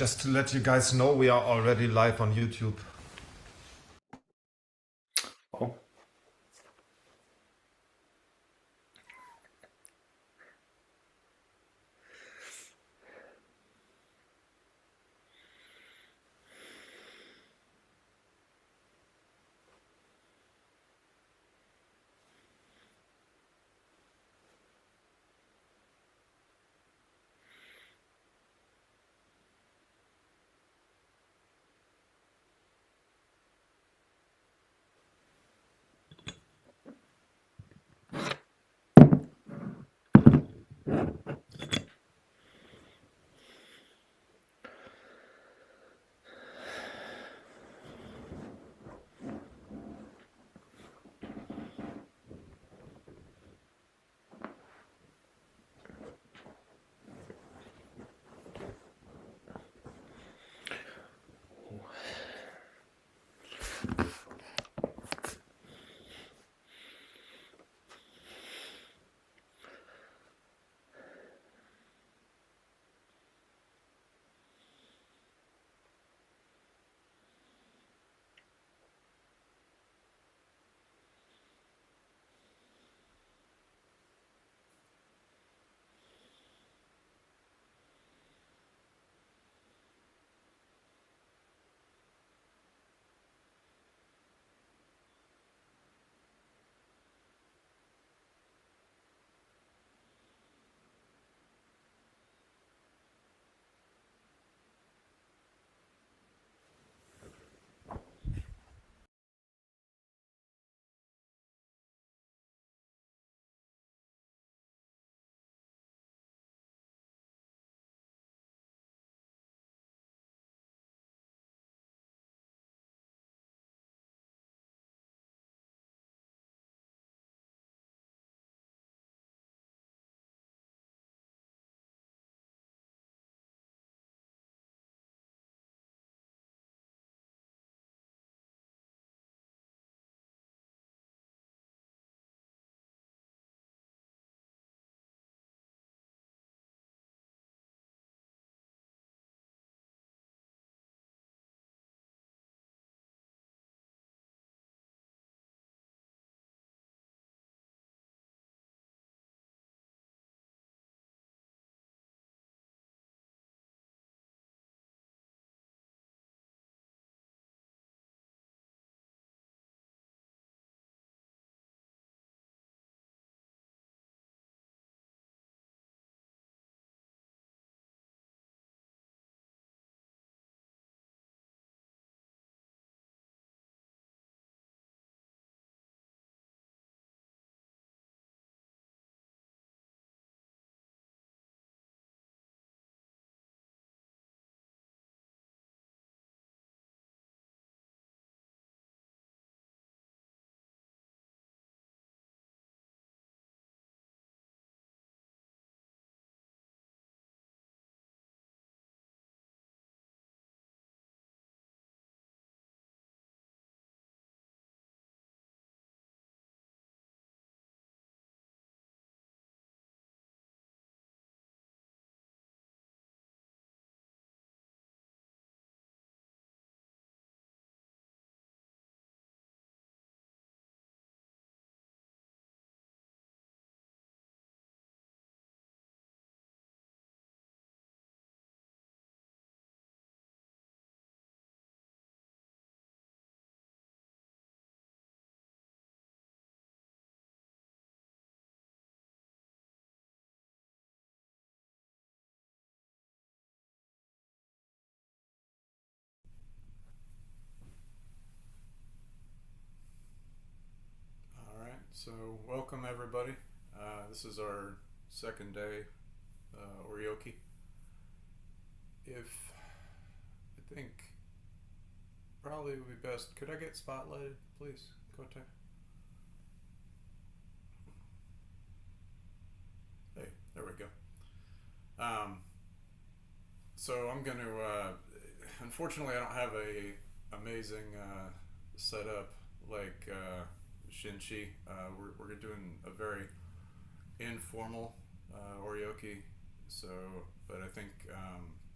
Just to let you guys know, we are already live on YouTube. Oh, all right. So, welcome everybody. This is our second day Oryoki. If I think probably would be best. Could I get spotlighted, please, Kote? Hey, there we go. Um, so I'm going to. Unfortunately, I don't have a amazing setup like Shinchi. We're doing a very informal Oryoki. So, but I think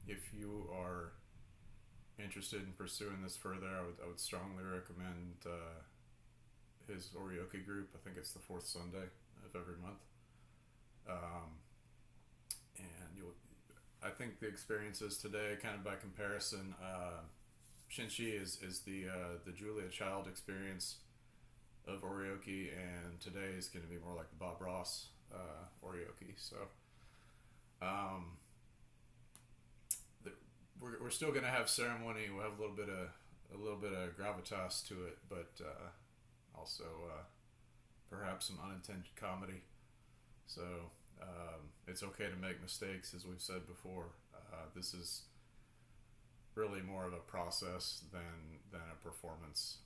if you are interested in pursuing this further, I would strongly recommend his Oryoki group. I think it's the fourth Sunday of every month. And I think the experiences today, kind of by comparison, Shinshi is the Julia Child experience of Oryoki, and today is going to be more like the Bob Ross Oryoki. So we're still going to have ceremony. We'll have a little bit of gravitas to it, but also perhaps some unintended comedy. So it's okay to make mistakes, as we've said before. This is really more of a process than a performance,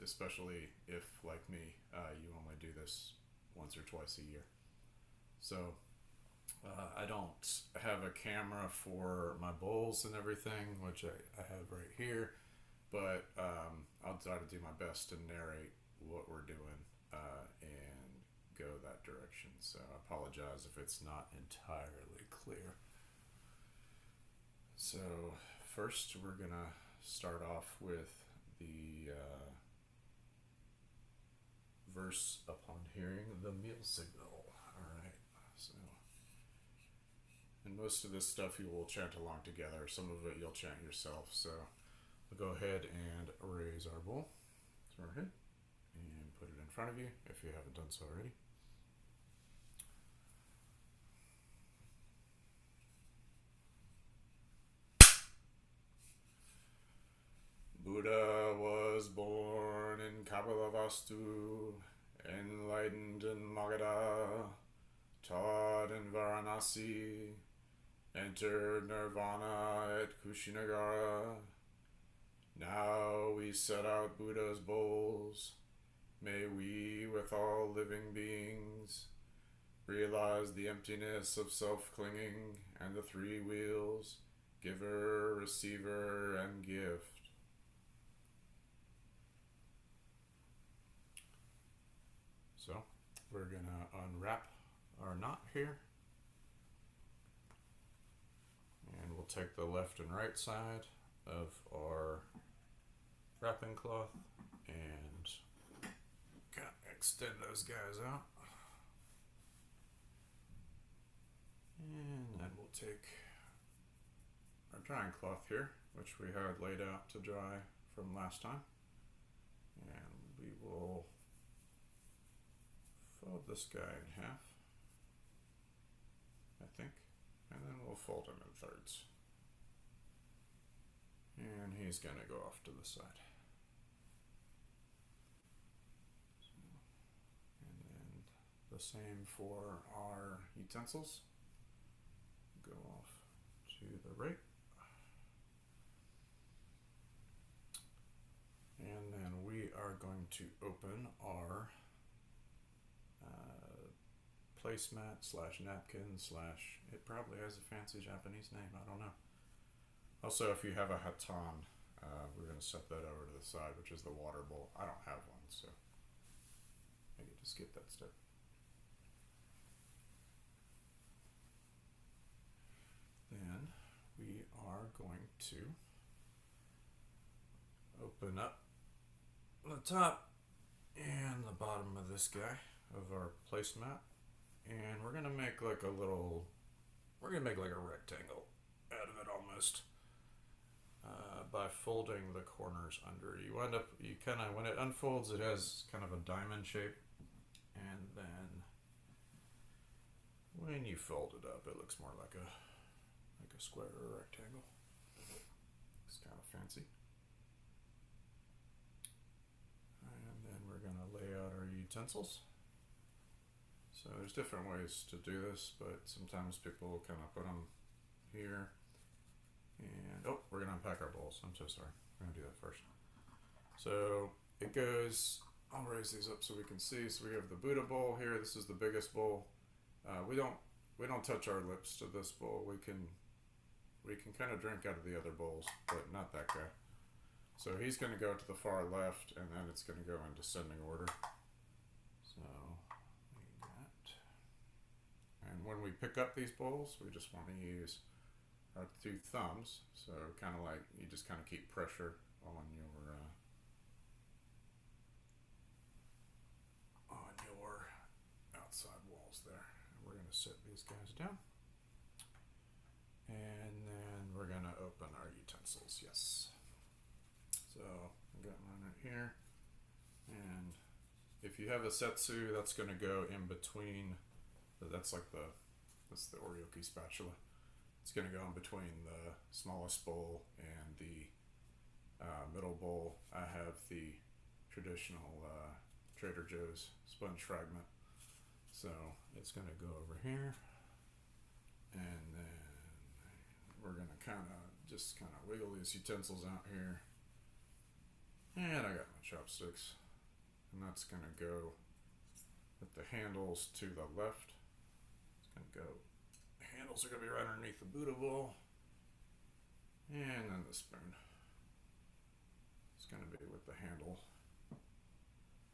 especially if, like me, you only do this once or twice a year. So I don't have a camera for my bowls and everything, which I have right here, but I'll try to do my best to narrate what we're doing and go that direction. So I apologize if it's not entirely clear. So first we're gonna start off with the verse upon hearing the meal signal. Alright, so, and most of this stuff you will chant along together. Some of it you'll chant yourself. So we'll go ahead and raise our bowl to our head and put it in front of you if you haven't done so already. Buddha was born in Kapilavastu, enlightened in Magadha, taught in Varanasi, entered Nirvana at Kushinagara. Now we set out Buddha's bowls. May we, with all living beings, realize the emptiness of self-clinging and the three wheels, giver, receiver, and gift. So we're going to unwrap our knot here, and we'll take the left and right side of our wrapping cloth and kind of extend those guys out. And then we'll take our drying cloth here, which we had laid out to dry from last time, and we will fold this guy in half, I think, and then we'll fold him in thirds. And he's going to go off to the side. And then the same for our utensils. Go off to the right. And then we are going to open our placemat / napkin / it probably has a fancy Japanese name, I don't know. Also, if you have a hatan, we're going to set that over to the side, which is the water bowl. I don't have one, so I get to skip that step. Then we are going to open up the top and the bottom of this guy, of our placemat, and we're gonna make like a rectangle out of it almost, by folding the corners under. When it unfolds, it has kind of a diamond shape, and then when you fold it up, it looks more like a square or a rectangle. It's kind of fancy. And then we're going to lay out our utensils. So there's different ways to do this, but sometimes people kind of put them here. And we're going to unpack our bowls. I'm so sorry. We're going to do that first. So it goes, I'll raise these up so we can see. So we have the Buddha bowl here. This is the biggest bowl. We don't touch our lips to this bowl. We can kind of drink out of the other bowls, but not that guy. So he's going to go to the far left, and then it's going to go in descending order. So like that. And when we pick up these bowls, we just want to use are two thumbs, so kind of like you just kind of keep pressure on your outside walls there. And we're going to set these guys down, and then we're going to open our utensils. Yes. So I got mine right here, and if you have a setsu, that's going to go in between. That's the Oryoki spatula. It's going to go in between the smallest bowl and the middle bowl. I have the traditional Trader Joe's sponge fragment, so it's going to go over here, and then we're going to kind of wiggle these utensils out here, and I got my chopsticks, and that's going to go with the handles to the left. It's going to go. The handles are going to be right underneath the Buddha bowl, and then the spoon. It's going to be with the handle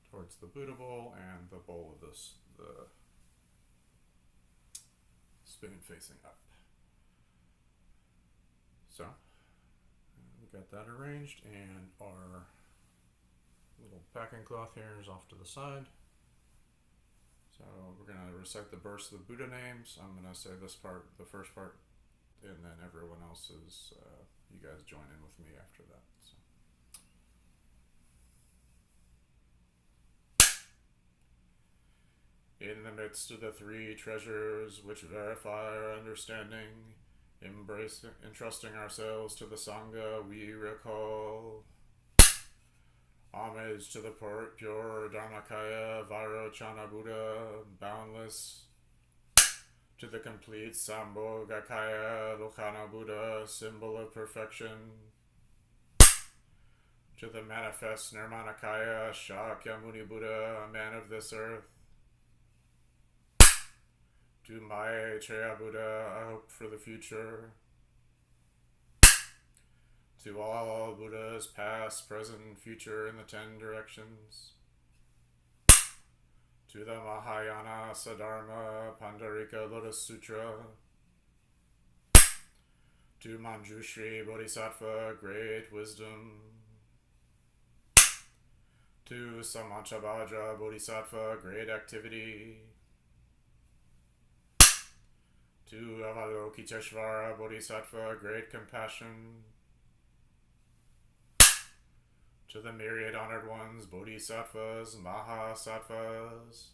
towards the Buddha bowl and the bowl of the spoon facing up. So we got that arranged, and our little packing cloth here is off to the side. So we're going to recite the burst of the Buddha names. I'm going to say this part, the first part, and then everyone else is, you guys join in with me after that. So. In the midst of the three treasures which verify our understanding, entrusting ourselves to the Sangha, we recall homage to the pure Dharmakaya Vairochana Buddha, boundless, to the complete Sambhogakaya Lokana Buddha, symbol of perfection, to the manifest Nirmanakaya Shakyamuni Buddha, a man of this earth, to Maitreya Buddha, a hope for the future, to all Buddhas, past, present, future, in the 10 directions, to the Mahayana Saddharma Pandarika Lotus Sutra, to Manjushri Bodhisattva, great wisdom, to Samanchabhadra Bodhisattva, great activity, to Avalokiteshvara Bodhisattva, great compassion, to the myriad honored ones, Bodhisattvas, Mahasattvas,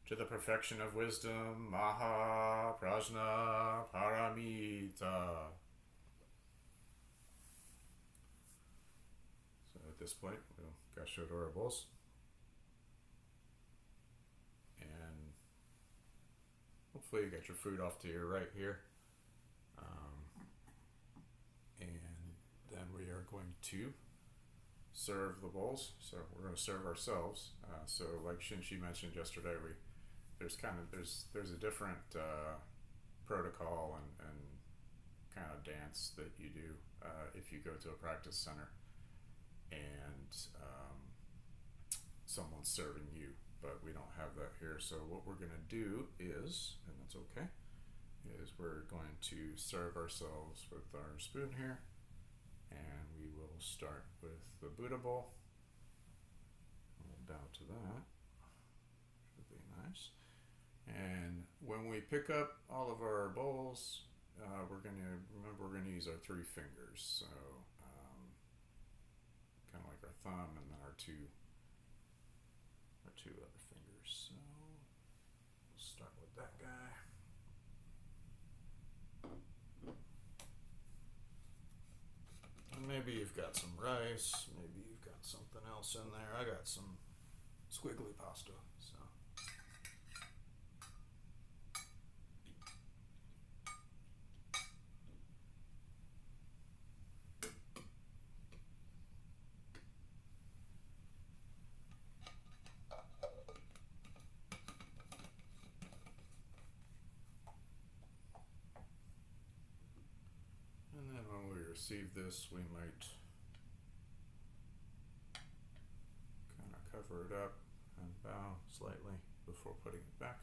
to the perfection of wisdom, Maha Prajna Paramita. So at this point, we'll gashodora our bowls. And hopefully you got your food off to your right here. And then we are going to serve the bowls. So we're going to serve ourselves. So like Shinshi mentioned yesterday, there's a different protocol and kind of dance that you do if you go to a practice center and someone's serving you, but we don't have that here. So what we're going to do is, and that's okay, is we're going to serve ourselves with our spoon here, and we will start with the Buddha bowl. We'll bow to that. Should be nice. And when we pick up all of our bowls, we're going to use our 3 fingers. So kind of like our thumb and then our two other fingers. So we'll start with that guy. And maybe you've got some rice, maybe you've got something else in there. I got some squiggly pasta, so. And then when we receive this, we might kind of cover it up and bow slightly before putting it back.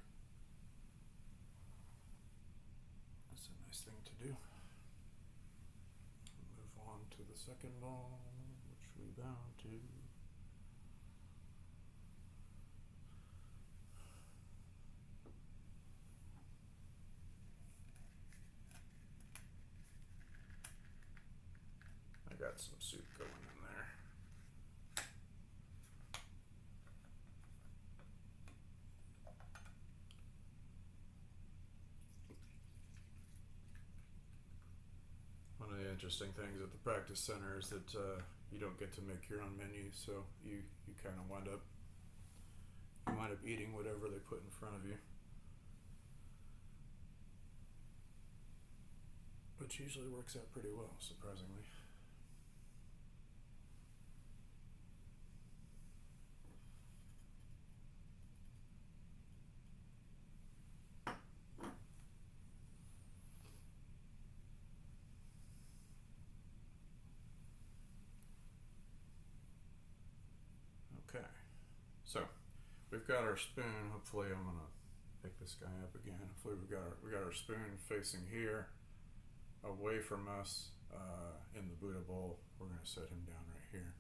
That's a nice thing to second bowl, which we bow to. I got some soup going in there. One of the interesting things at the practice center is that you don't get to make your own menu, so you kind of wind up eating whatever they put in front of you, which usually works out pretty well, surprisingly. Okay, so we've got our spoon. Hopefully, I'm gonna pick this guy up again. Hopefully, we got our spoon facing here, away from us, in the Buddha bowl. We're gonna set him down right here.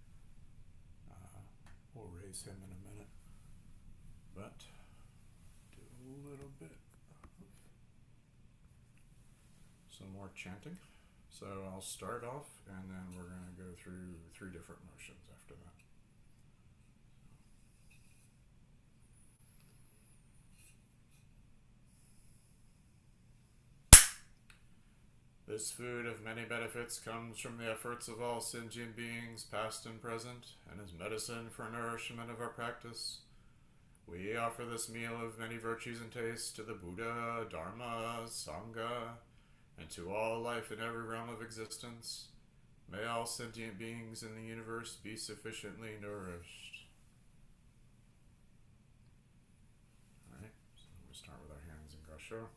We'll raise him in a minute, but do a little bit of some more chanting. So I'll start off, and then we're gonna go through 3 different motions after that. This food of many benefits comes from the efforts of all sentient beings, past and present, and is medicine for nourishment of our practice. We offer this meal of many virtues and tastes to the Buddha, Dharma, Sangha, and to all life in every realm of existence. May all sentient beings in the universe be sufficiently nourished. Alright, so we start with our hands in Gasho.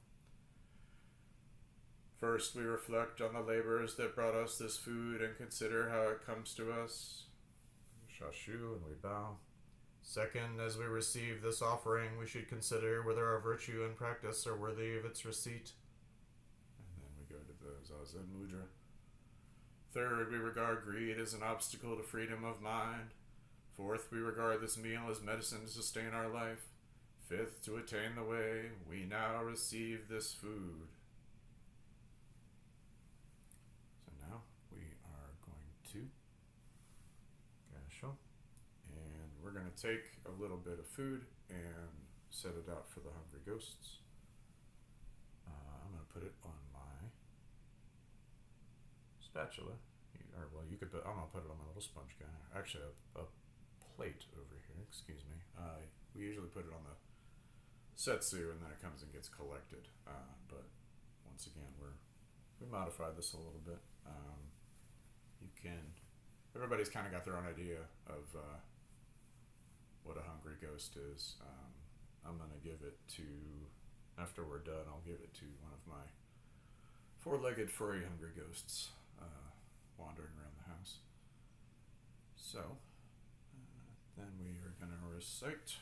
First, we reflect on the labors that brought us this food and consider how it comes to us. Shashu, and we bow. Second, as we receive this offering, we should consider whether our virtue and practice are worthy of its receipt. And then we go to the Zazen Mudra. Third, we regard greed as an obstacle to freedom of mind. Fourth, we regard this meal as medicine to sustain our life. Fifth, to attain the way, we now receive this food. And we're going to take a little bit of food and set it out for the hungry ghosts. I'm going to put it on my spatula. You could put, I'm going to put it on my little sponge guy. Actually, a plate over here, excuse me. We usually put it on the setsu and then it comes and gets collected. But once again, we modified this a little bit. Everybody's kind of got their own idea of what a hungry ghost is. I'm going to give it to, after we're done, I'll give it to one of my 4-legged furry hungry ghosts wandering around the house. So, then we are going to recite.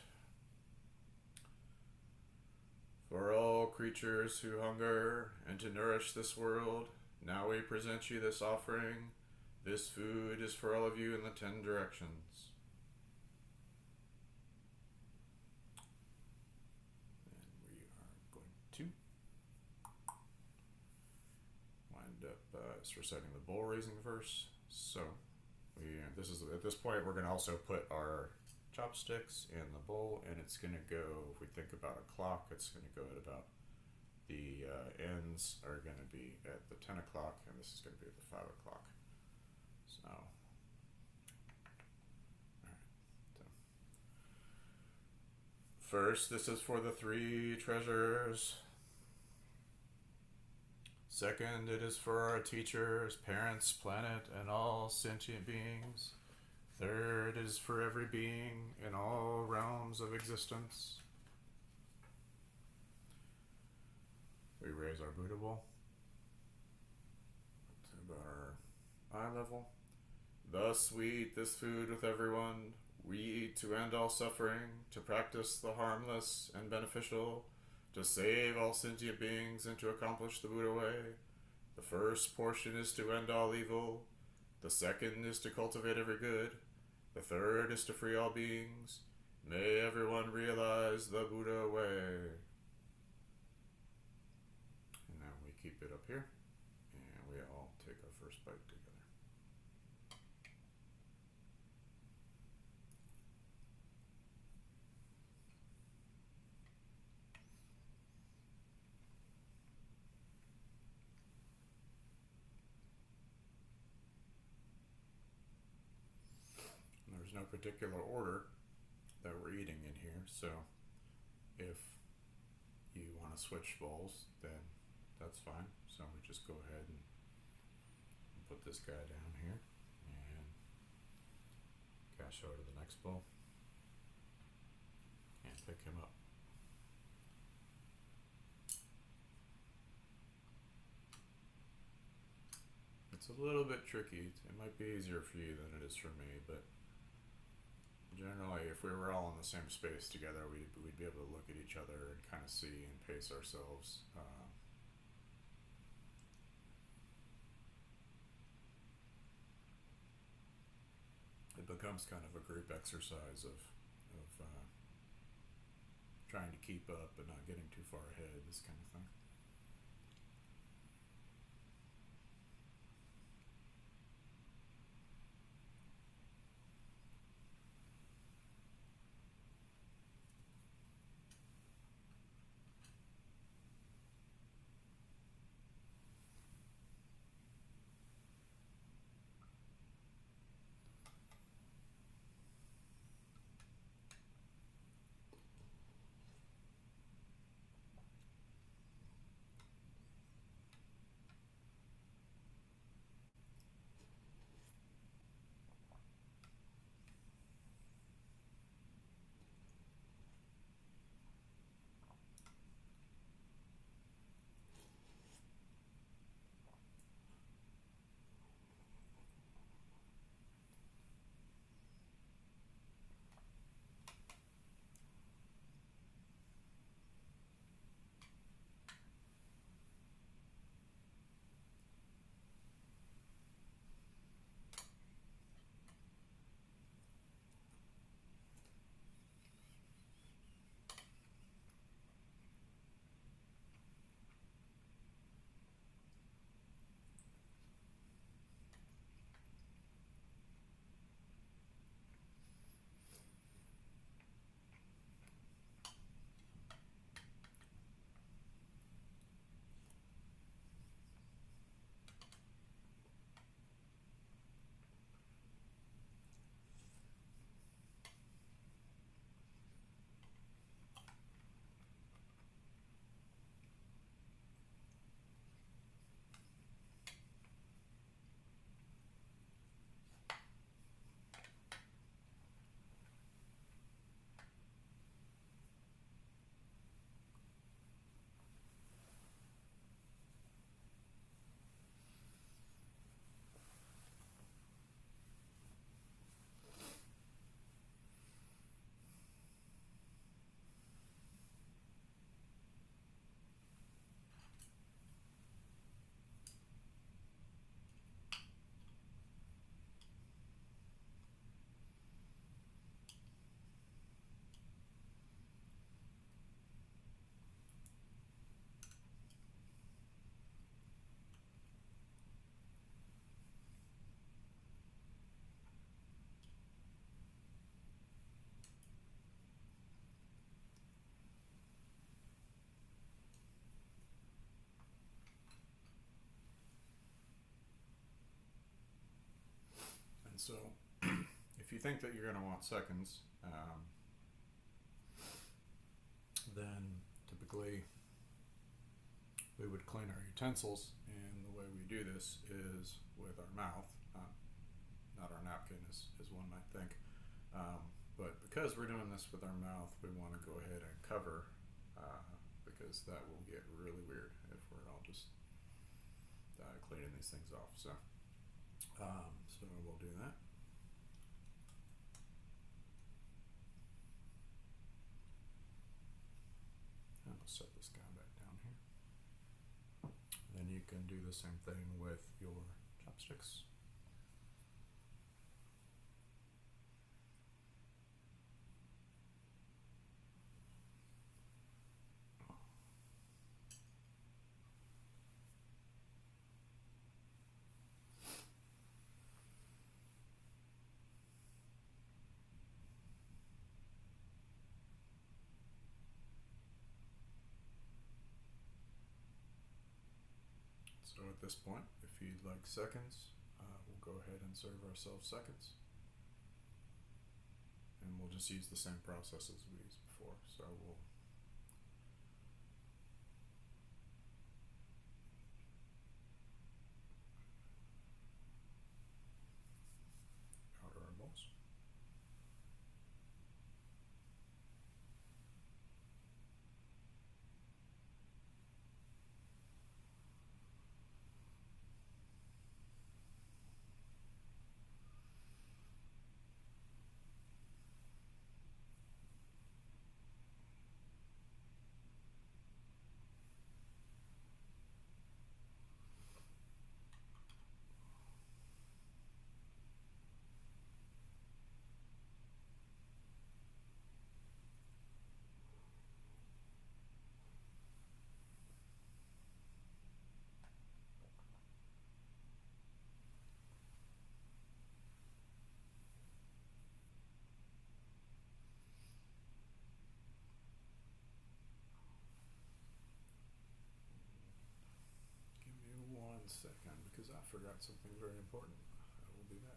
For all creatures who hunger and to nourish this world, now we present you this offering. This food is for all of you in the 10 directions. And we are going to wind up reciting the bowl raising verse. So, at this point we're going to also put our chopsticks in the bowl, and it's going to go, if we think about a clock, it's going to go at about, the ends are going to be at the 10 o'clock, and this is going to be at the 5 o'clock. So, first, this is for the 3 treasures. Second, it is for our teachers, parents, planet, and all sentient beings. Third is for every being in all realms of existence. We raise our Buddha bowl to about our eye level. Thus we eat this food with everyone. We eat to end all suffering, to practice the harmless and beneficial, to save all sentient beings and to accomplish the Buddha way. The first portion is to end all evil. The second is to cultivate every good. The third is to free all beings. May everyone realize the Buddha way. And now we keep it up here, and we all take our first bite together. There's no particular order that we're eating in here, so if you want to switch bowls, then that's fine. So we just go ahead and put this guy down here and cash over to the next bowl and pick him up. It's a little bit tricky. It might be easier for you than it is for me, but generally, if we were all in the same space together, we'd be able to look at each other and kind of see and pace ourselves. It becomes kind of a group exercise of trying to keep up but not getting too far ahead, this kind of thing. And so, if you think that you're going to want seconds, then typically we would clean our utensils, and the way we do this is with our mouth, not our napkin as one might think. But because we're doing this with our mouth, we want to go ahead and cover, because that will get really weird if we're all just cleaning these things off. So we'll do that. And I'll set this guy back down here. Then you can do the same thing with your chopsticks. at this point, if you'd like seconds, we'll go ahead and serve ourselves seconds. And we'll just use the same process as we used before. So we'll powder our bowls. Give me 1 second because I forgot something very important. I will be back.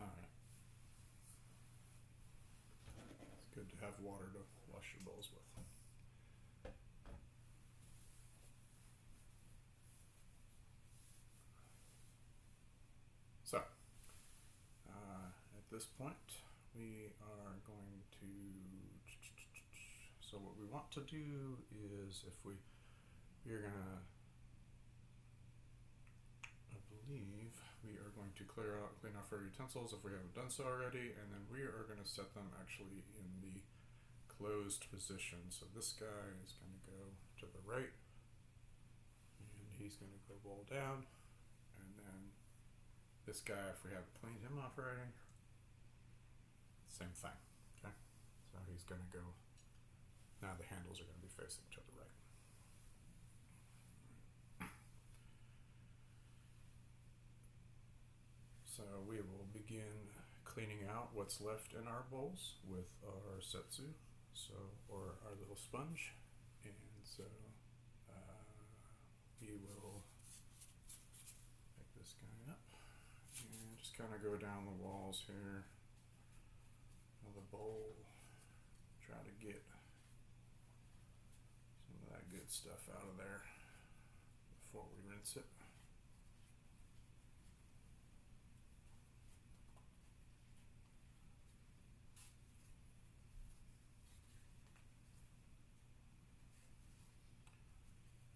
Alright. It's good to have water to wash your bowls with. So, at this point, we are going to. So, what we want to do is if we're gonna. I believe we are going to clean off our utensils if we haven't done so already, and then we are going to set them actually in the closed position. So this guy is going to go to the right, and he's going to go bowl down, and then this guy, if we haven't cleaned him off already, same thing. Okay, so he's going to go. Now the handles are going to be facing to the right. So we will begin cleaning out what's left in our bowls with our setsu, or our little sponge, and so we will pick this guy up and just kind of go down the walls here of the bowl, try to get some of that good stuff out of there before we rinse it.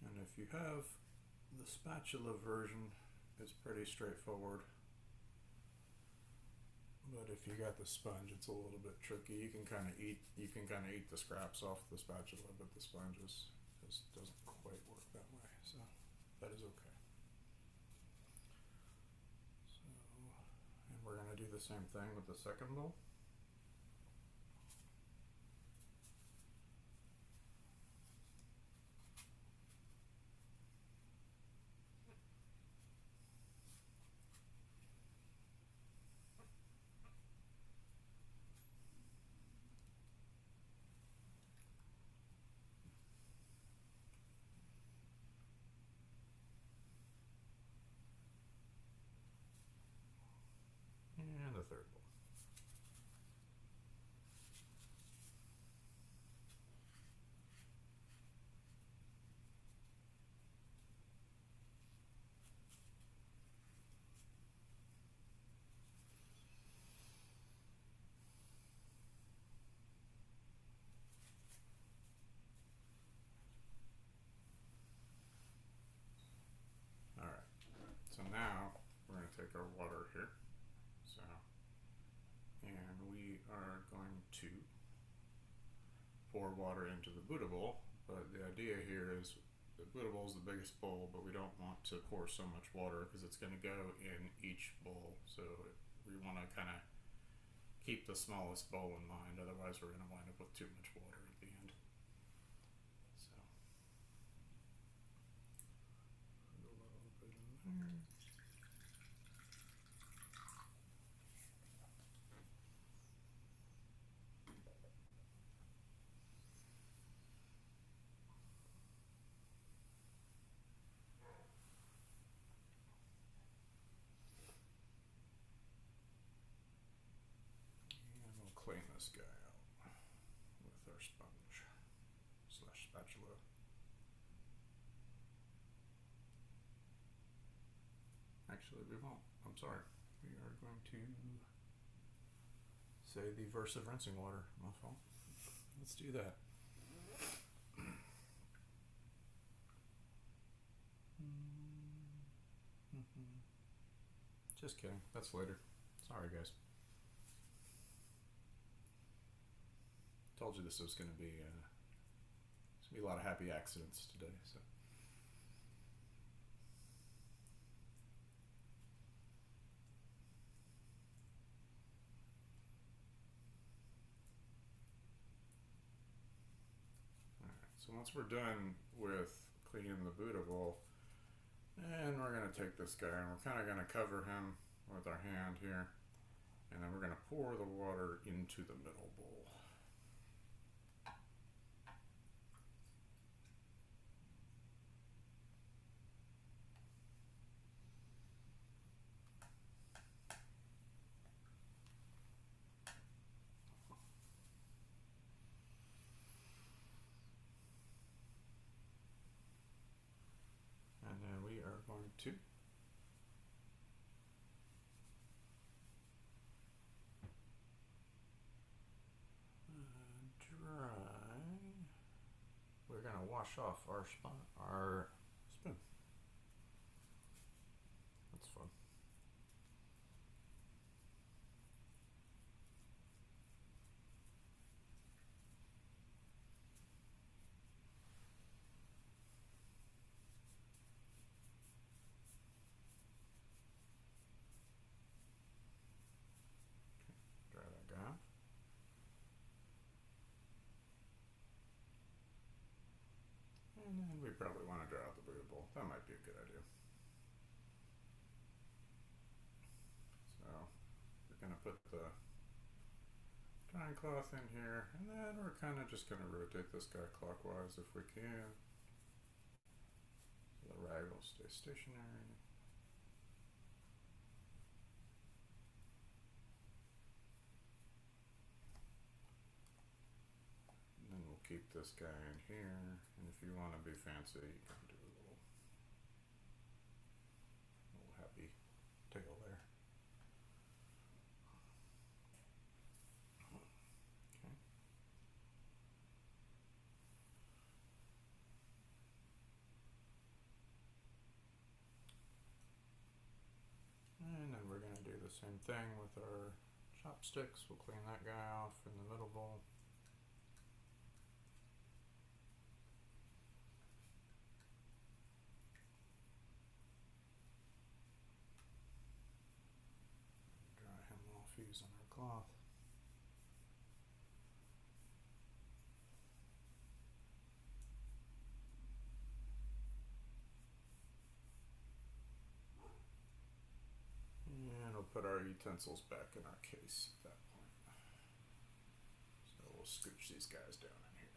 And if you have the spatula version, it's pretty straightforward. But if you got the sponge, it's a little bit tricky. You can kind of eat the scraps off the spatula, but the sponge just doesn't quite work that way. So that is okay. So, and we're gonna do the same thing with the second bowl. pour water into the Buddha bowl, but the idea here is the Buddha bowl is the biggest bowl, but we don't want to pour so much water because it's going to go in each bowl. So we want to kind of keep the smallest bowl in mind, otherwise we're going to wind up with too much water at the end. So put a little bit in there. And we'll clean this guy out with our sponge / spatula. Actually, we won't. I'm sorry. We are going to say the verse of rinsing water. My fault. Let's do that. Just kidding. That's later. Sorry, guys. Told you this was going to be a lot of happy accidents today. So. So once we're done with cleaning the Buddha bowl, and we're going to take this guy and we're kind of going to cover him with our hand here, and then we're going to pour the water into the middle bowl. And then we are going to dry. We're going to wash off our spoon. That's fun. Dry that guy off. And then we probably want to dry out the Buddha bowl. That might be a good idea. So we're going to put the drying cloth in here, and then we're kind of just going to rotate this guy clockwise if we can. So the rag will stay stationary. And then we'll keep this guy in here, and if you want to be fancy, you can do a little happy tail there. Okay. And then we're going to do the same thing with our chopsticks. We'll clean that guy off in the middle bowl. Dry him off using our cloth. And we'll put our utensils back in our case at that point. So we'll scooch these guys down in here.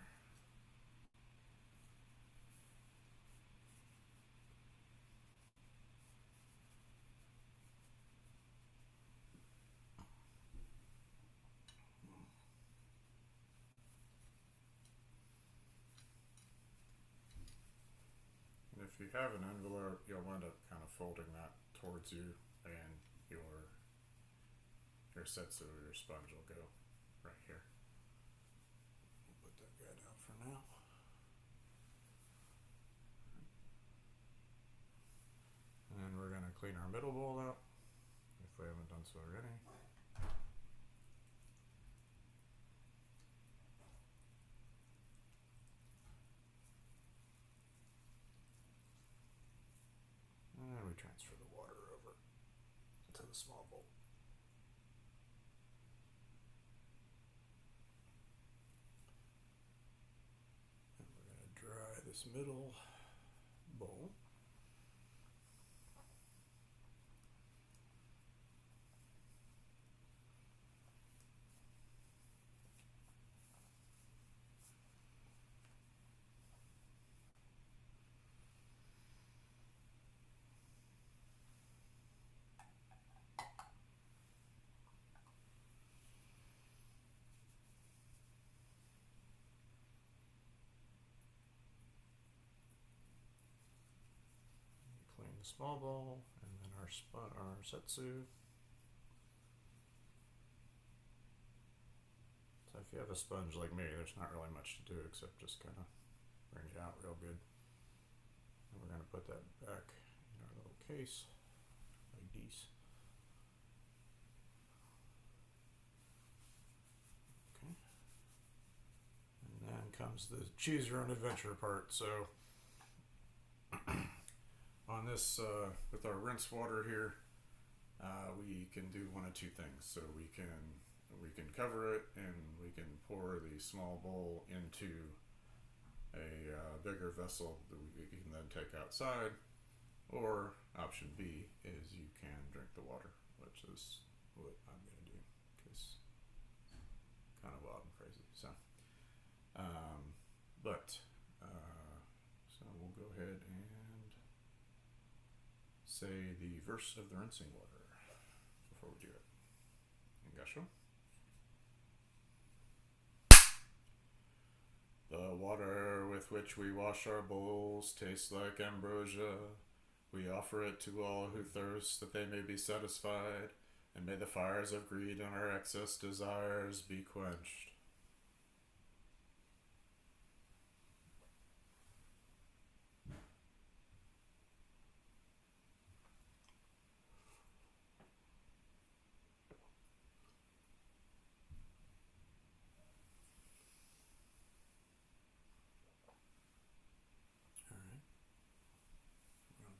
And if you have an envelope, you'll wind up kind of folding that towards you, and your setsu or your sponge will go right here. We'll put that guy down for now. And then we're going to clean our middle bowl out if we haven't done so already. the small bowl. And we're going to dry this middle bowl. Clean the small bowl, and then our setsu. So if you have a sponge like me, there's not really much to do except just kind of bring it out real good. And we're going to put that back in our little case like this. Okay. And then comes the choose your own adventure part. So on this, with our rinse water here, we can do one of two things. So we can cover it and we can pour the small bowl into a bigger vessel that we can then take outside, or option B is you can drink the water, which is what I'm going to do because kind of wild and crazy. So, so we'll go ahead and say the verse of the rinsing water before we do it. Gasho. The water with which we wash our bowls tastes like ambrosia. We offer it to all who thirst, that they may be satisfied, and may the fires of greed and our excess desires be quenched.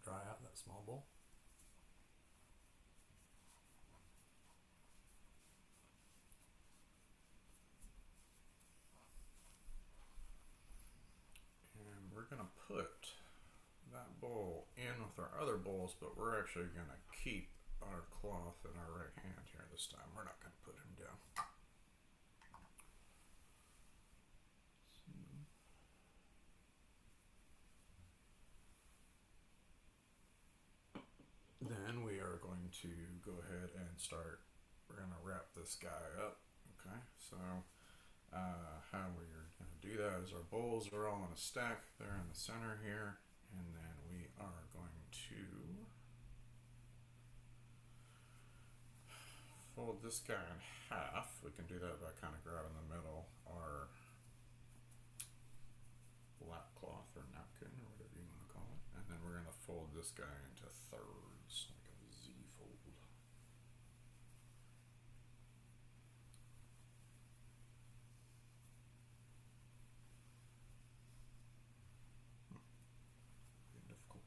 Dry out that small bowl. And we're going to put that bowl in with our other bowls, but we're actually going to keep our cloth in our right hand here this time. We're not going to put him down. Then we are going to go ahead and start. We're going to wrap this guy up. Okay, so how we're going to do that is our bowls are all in a stack. They're in the center here, and then we are going to fold this guy in half. We can do that by kind of grabbing the middle, our lap cloth or napkin or whatever you want to call it, and then we're going to fold this guy into thirds, like a Z fold. Pretty difficult.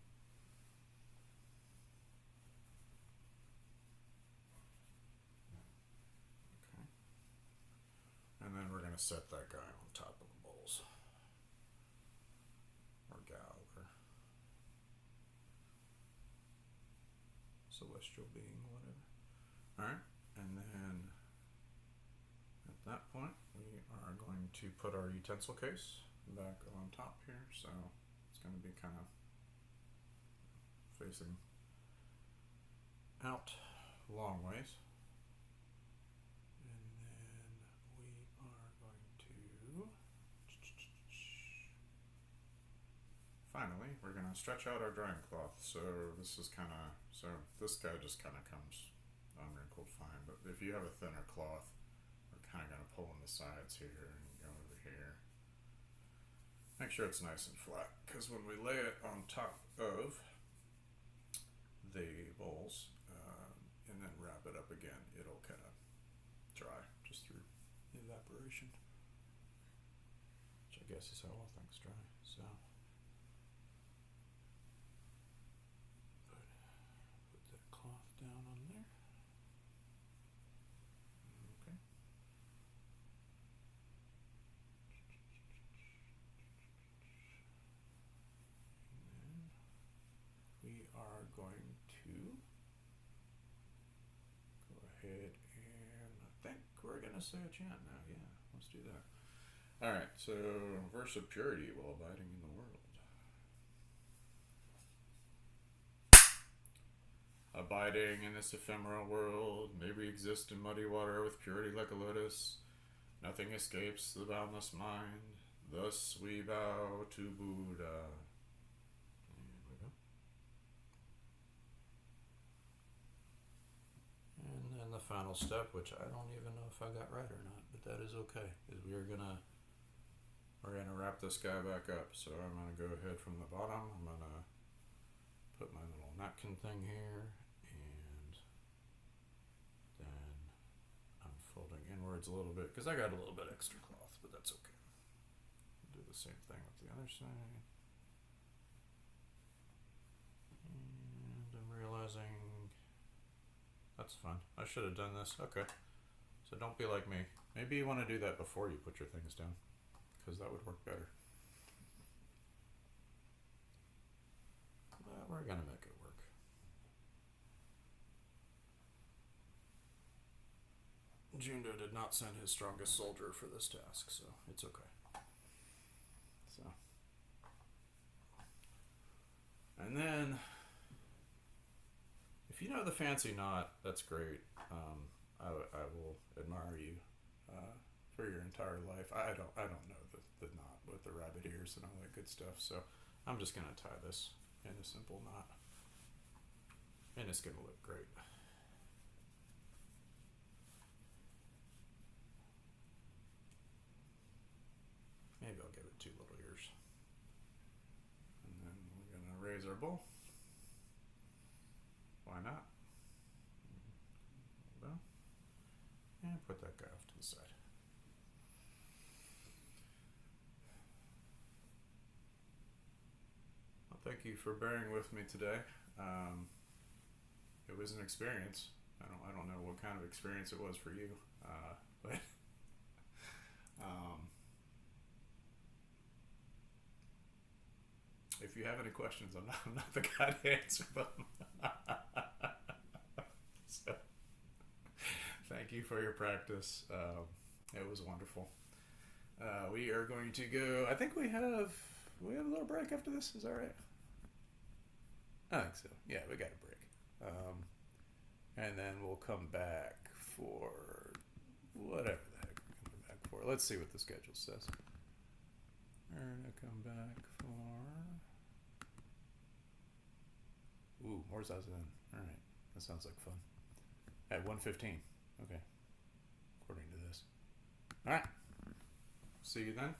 Okay. And then we're going to set that guy on top of the bowls. Or gal, or celestial being, whatever. Alright, and then at that point we are going to put our utensil case back on top here, so it's going to be kind of facing out long ways. And then we are going to finally, we're going to stretch out our drying cloth. So this is kind of, so this guy just kind of comes unwrinkled fine. But if you have a thinner cloth, we're kind of going to pull on the sides here and go over here. Make sure it's nice and flat, because when we lay it on top of the bowls and then wrap it up again, it'll kind of dry just through evaporation, which I guess is how all things dry. So put that cloth down on there. going to go ahead and I think we're going to say a chant now. Yeah, let's do that. All right, so verse of purity while abiding in the world. Abiding in this ephemeral world, may we exist in muddy water with purity like a lotus. Nothing escapes the boundless mind. Thus we bow to Buddha. And we go. And then the final step, which I don't even know if I got right or not, but that is okay, is we're gonna wrap this guy back up. So I'm gonna go ahead from the bottom. I'm gonna put my little napkin thing here, and then I'm folding inwards a little bit because I got a little bit extra cloth, but that's okay. Do the same thing with the other side. And I'm realizing that's fun. I should have done this. Okay. So don't be like me. Maybe you want to do that before you put your things down, because that would work better. But we're going to make it work. Jundo did not send his strongest soldier for this task, so it's okay. So, and then, if you know the fancy knot, that's great. I will admire you for your entire life. I don't know the knot with the rabbit ears and all that good stuff, so I'm just gonna tie this in a simple knot, and it's gonna look great. Maybe I'll give it 2 little ears. And then we're going to raise our bowl. Why not? And put that guy off to the side. Well, thank you for bearing with me today. It was an experience. I don't know what kind of experience it was for you, but if you have any questions, I'm not the guy to answer them. So, thank you for your practice. It was wonderful. We are going to go. I think we have a little break after this. Is that right? I think so. Yeah, we got a break. And then we'll come back for whatever the heck we're coming back for. Let's see what the schedule says. We're gonna come back for more Zazen. All right, that sounds like fun. At 1:15. Okay, according to this. All right. See you then.